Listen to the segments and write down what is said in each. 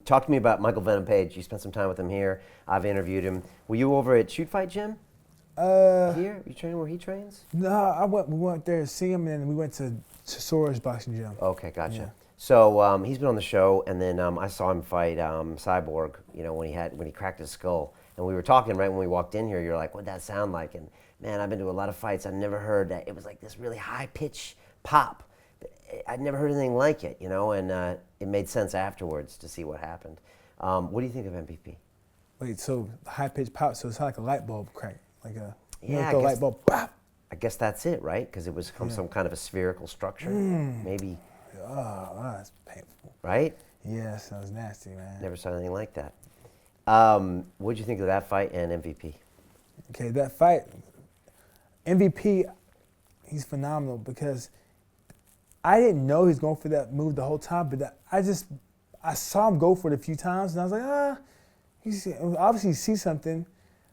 talk to me about Michael Venom Page. You spent some time with him here. I've interviewed him. Were you over at Shoot Fight Gym? Here? You training where he trains? No, we went there to see him, and then we went to Sora's boxing gym. Okay, gotcha. Yeah. So he's been on the show, and then I saw him fight Cyborg. You know, when he cracked his skull, and we were talking right when we walked in here. You're like, "What'd that sound like?" And man, I've been to a lot of fights. I've never heard that. It was like this really high pitch pop. I'd never heard anything like it, you know, and it made sense afterwards to see what happened. What do you think of MVP? Wait, so high pitched pop, so it's like a light bulb crack, like a light bulb. Pop. I guess that's it, right? Because it was from some kind of a spherical structure, maybe. Oh, that's painful. Right? Yeah, that sounds nasty, man. Never saw anything like that. What did you think of that fight and MVP? Okay, that fight, MVP, he's phenomenal because I didn't know he was going for that move the whole time, but I saw him go for it a few times, and I was like, obviously he sees something,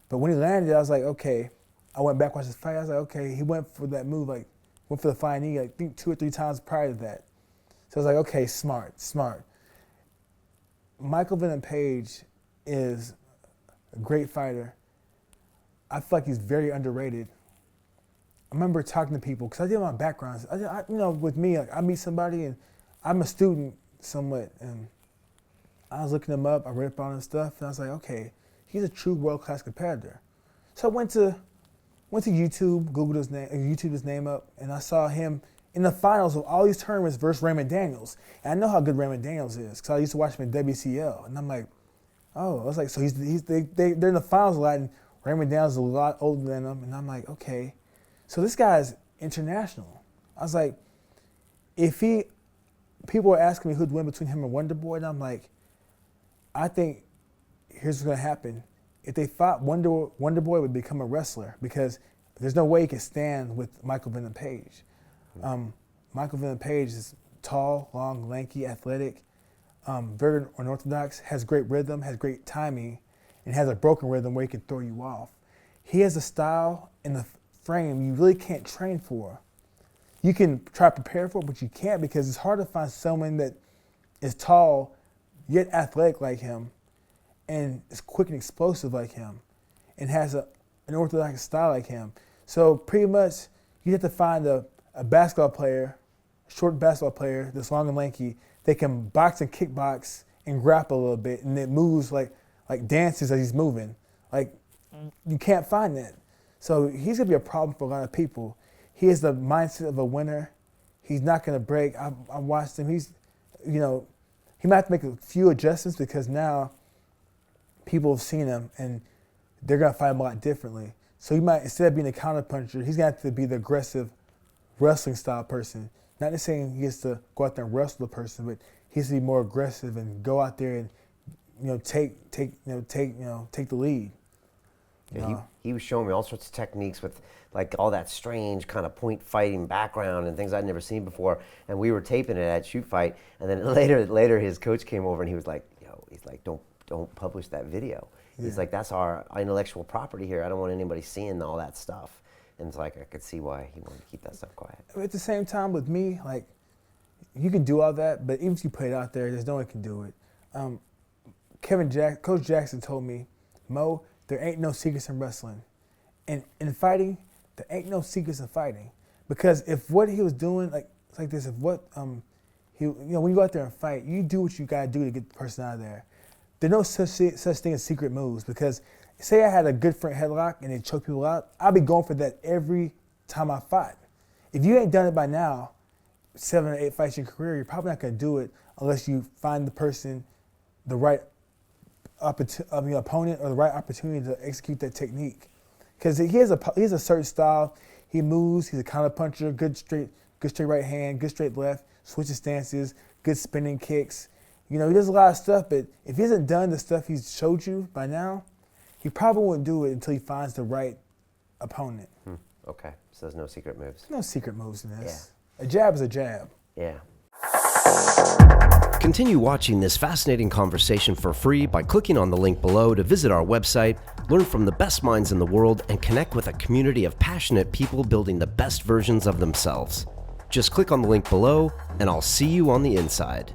but when he landed, I was like, okay. I went back, watched his fight, I was like, okay, he went for that move, like, went for the flying knee, I think 2 or 3 times prior to that. So I was like, okay, smart. Michael Venom Page is a great fighter. I feel like he's very underrated. I remember talking to people, because I did my backgrounds. With me, like, I meet somebody, and I'm a student somewhat, and I was looking him up, I read up on him and stuff, and I was like, okay, he's a true world-class competitor. So I went to YouTube, Googled his name, YouTube his name up, and I saw him in the finals of all these tournaments versus Raymond Daniels. And I know how good Raymond Daniels is, because I used to watch him in WCL. And I'm like, oh, I was like, so they're in the finals a lot, and Raymond Daniels is a lot older than him. And I'm like, okay, so this guy's international. I was like, people were asking me who'd win between him and Wonder Boy, and I'm like, I think here's what's gonna happen. If they fought, Wonder Boy would become a wrestler, because there's no way he can stand with Michael Venom Page. Michael Venom Page is tall, long, lanky, athletic, very unorthodox, has great rhythm, has great timing, and has a broken rhythm where he can throw you off. He has a style and the frame you really can't train for. You can try to prepare for it, but you can't, because it's hard to find someone that is tall, yet athletic like him, and is quick and explosive like him, and has an orthodox style like him. So pretty much, you have to find a basketball player, short basketball player that's long and lanky, that can box and kickbox and grapple a little bit, and it moves like dances as he's moving. Like, you can't find that. So he's gonna be a problem for a lot of people. He has the mindset of a winner. He's not gonna break. I watched him. He might have to make a few adjustments, because now people have seen him and they're gonna fight him a lot differently. So he might, instead of being a counterpuncher, he's gonna have to be the aggressive wrestling style person. Not just saying he has to go out there and wrestle the person, but he has to be more aggressive and go out there and take the lead. Yeah, he was showing me all sorts of techniques with like all that strange kind of point fighting background and things I'd never seen before. And we were taping it at Shoot Fight, and then later his coach came over and he was like, don't publish that video. Yeah. He's like, that's our intellectual property here. I don't want anybody seeing all that stuff. And it's like, I could see why he wanted to keep that stuff quiet. At the same time, with me, like, you can do all that, but even if you put it out there, there's no one can do it. Coach Jackson told me, Mo, there ain't no secrets in wrestling. And in fighting, there ain't no secrets in fighting. Because if what he was doing, it's like this, when you go out there and fight, you do what you gotta do to get the person out of there. There's no such thing as secret moves, because say I had a good front headlock and it choked people out, I'd be going for that every time I fought. If you ain't done it by now, 7 or 8 fights in your career, you're probably not gonna do it unless you find the person, the right opponent, or the right opportunity to execute that technique. Because he has a certain style. He moves. He's a counter puncher. Good straight right hand. Good straight left. Switches stances. Good spinning kicks. He does a lot of stuff. But if he hasn't done the stuff he's showed you by now, he probably won't do it until he finds the right opponent. Okay, so there's no secret moves. No secret moves in this. Yeah. A jab is a jab. Yeah. Continue watching this fascinating conversation for free by clicking on the link below to visit our website, learn from the best minds in the world, and connect with a community of passionate people building the best versions of themselves. Just click on the link below, and I'll see you on the inside.